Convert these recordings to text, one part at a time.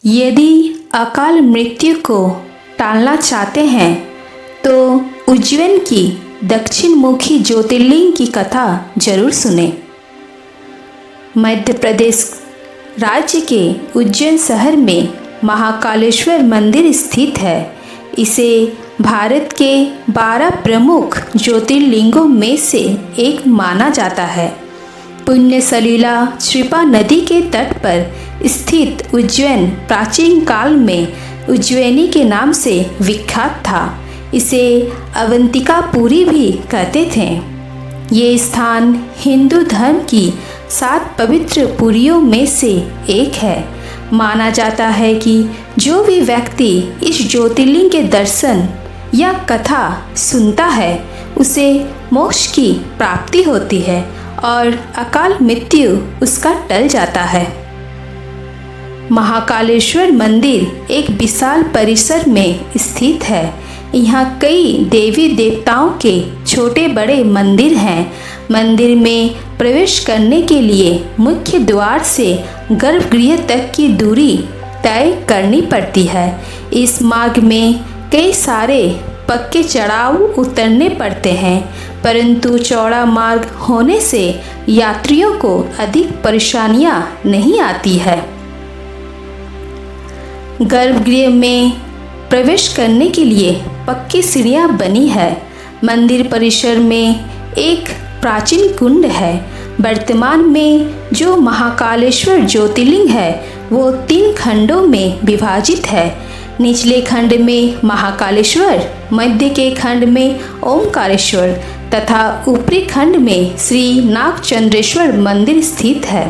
यदि अकाल मृत्यु को टालना चाहते हैं तो उज्जैन की दक्षिण मुखी ज्योतिर्लिंग की कथा जरूर सुने। मध्य प्रदेश राज्य के उज्जैन शहर में महाकालेश्वर मंदिर स्थित है। इसे भारत के 12 प्रमुख ज्योतिर्लिंगों में से एक माना जाता है। पुण्य सलीला क्षिप्रा नदी के तट पर स्थित उज्जैन प्राचीन काल में उज्जैनी के नाम से विख्यात था। इसे अवंतिकापुरी भी कहते थे। ये स्थान हिंदू धर्म की 7 पवित्र पुरियों में से एक है। माना जाता है कि जो भी व्यक्ति इस ज्योतिर्लिंग के दर्शन या कथा सुनता है उसे मोक्ष की प्राप्ति होती है और अकाल मृत्यु उसका टल जाता है। महाकालेश्वर मंदिर एक विशाल परिसर में स्थित है। यहाँ कई देवी देवताओं के छोटे बड़े मंदिर हैं। मंदिर में प्रवेश करने के लिए मुख्य द्वार से गर्भगृह तक की दूरी तय करनी पड़ती है। इस मार्ग में कई सारे पक्के चढ़ाव उतरने पड़ते हैं, परंतु चौड़ा मार्ग होने से यात्रियों को अधिक परेशानियां नहीं आती है। गर्भगृह में प्रवेश करने के लिए पक्की सीढ़ियां बनी है। मंदिर परिसर में एक प्राचीन कुंड है। वर्तमान में जो महाकालेश्वर ज्योतिर्लिंग है वो 3 खंडों में विभाजित है। निचले खंड में महाकालेश्वर, मध्य के खंड में ओमकारेश्वर तथा ऊपरी खंड में श्री नागचंद्रेश्वर मंदिर स्थित है।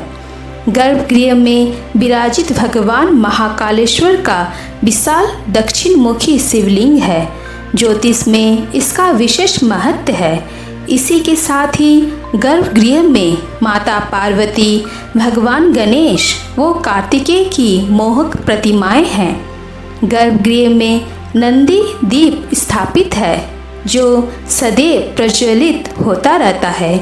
गर्भगृह में विराजित भगवान महाकालेश्वर का विशाल दक्षिण मुखी शिवलिंग है। ज्योतिष में इसका विशेष महत्व है। इसी के साथ ही गर्भगृह में माता पार्वती, भगवान गणेश व कार्तिकेय की मोहक प्रतिमाएं हैं। गर्भगृह में नंदी दीप स्थापित है जो सदैव प्रज्वलित होता रहता है।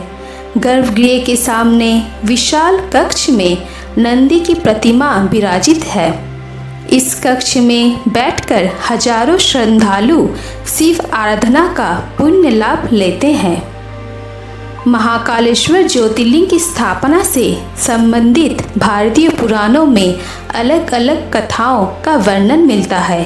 गर्भगृह के सामने विशाल कक्ष में नंदी की प्रतिमा विराजित है। इस कक्ष में बैठकर हजारों श्रद्धालु शिव आराधना का पुण्य लाभ लेते हैं। महाकालेश्वर ज्योतिर्लिंग की स्थापना से संबंधित भारतीय पुराणों में अलग अलग कथाओं का वर्णन मिलता है।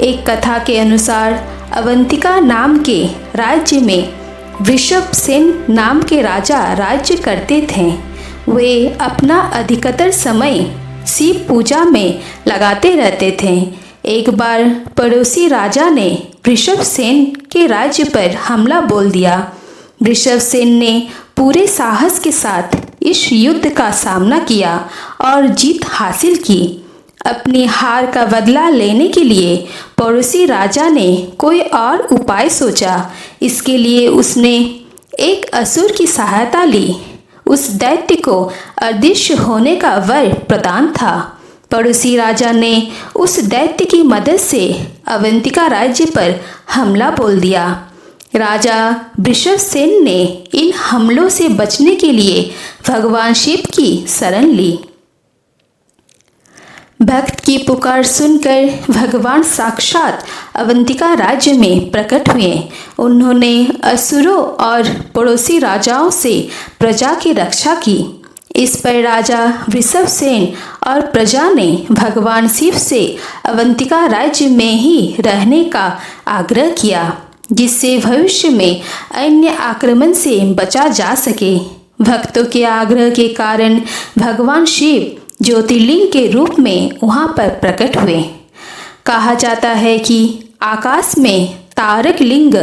एक कथा के अनुसार अवंतिका नाम के राज्य में वृषभसेन नाम के राजा राज्य करते थे। वे अपना अधिकतर समय शिव पूजा में लगाते रहते थे। एक बार पड़ोसी राजा ने वृषभसेन के राज्य पर हमला बोल दिया। वृषभसेन ने पूरे साहस के साथ इस युद्ध का सामना किया और जीत हासिल की। अपनी हार का बदला लेने के लिए पड़ोसी राजा ने कोई और उपाय सोचा। इसके लिए उसने एक असुर की सहायता ली। उस दैत्य को अदृश्य होने का वर प्रदान था। पड़ोसी राजा ने उस दैत्य की मदद से अवंतिका राज्य पर हमला बोल दिया। राजा वृषभसेन ने इन हमलों से बचने के लिए भगवान शिव की शरण ली। भक्त की पुकार सुनकर भगवान साक्षात अवंतिका राज्य में प्रकट हुए। उन्होंने असुरों और पड़ोसी राजाओं से प्रजा की रक्षा की। इस पर राजा वृषभसेन और प्रजा ने भगवान शिव से अवंतिका राज्य में ही रहने का आग्रह किया, जिससे भविष्य में अन्य आक्रमण से बचा जा सके। भक्तों के आग्रह के कारण भगवान शिव ज्योतिर्लिंग के रूप में वहां पर प्रकट हुए। कहा जाता है कि आकाश में तारक लिंग,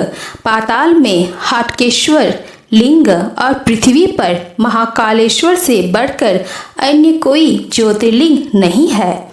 पाताल में हाटकेश्वर लिंग और पृथ्वी पर महाकालेश्वर से बढ़कर अन्य कोई ज्योतिर्लिंग नहीं है।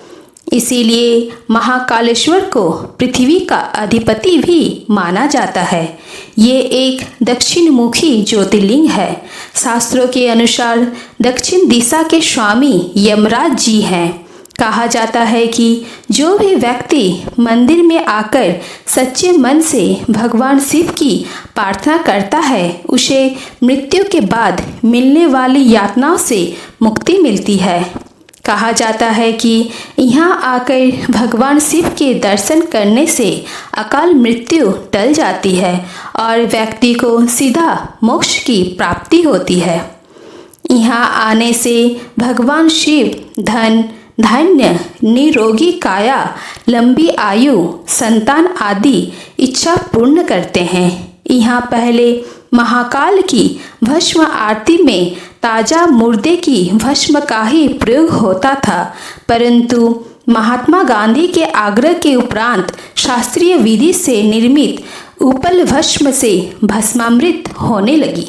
इसीलिए महाकालेश्वर को पृथ्वी का अधिपति भी माना जाता है। ये एक दक्षिण मुखी ज्योतिर्लिंग है। शास्त्रों के अनुसार दक्षिण दिशा के स्वामी यमराज जी हैं। कहा जाता है कि जो भी व्यक्ति मंदिर में आकर सच्चे मन से भगवान शिव की प्रार्थना करता है उसे मृत्यु के बाद मिलने वाली यातनाओं से मुक्ति मिलती है। कहा जाता है कि यहाँ आकर भगवान शिव के दर्शन करने से अकाल मृत्यु टल जाती है और व्यक्ति को सीधा मोक्ष की प्राप्ति होती है। यहाँ आने से भगवान शिव धन, धान्य, निरोगी काया, लंबी आयु, संतान आदि इच्छा पूर्ण करते हैं। यहाँ पहले महाकाल की भस्म आरती में ताजा मुर्दे की भस्म का ही प्रयोग होता था, परंतु महात्मा गांधी के आग्रह के उपरांत शास्त्रीय विधि से निर्मित उपल भस्म से भस्मामृत होने लगी।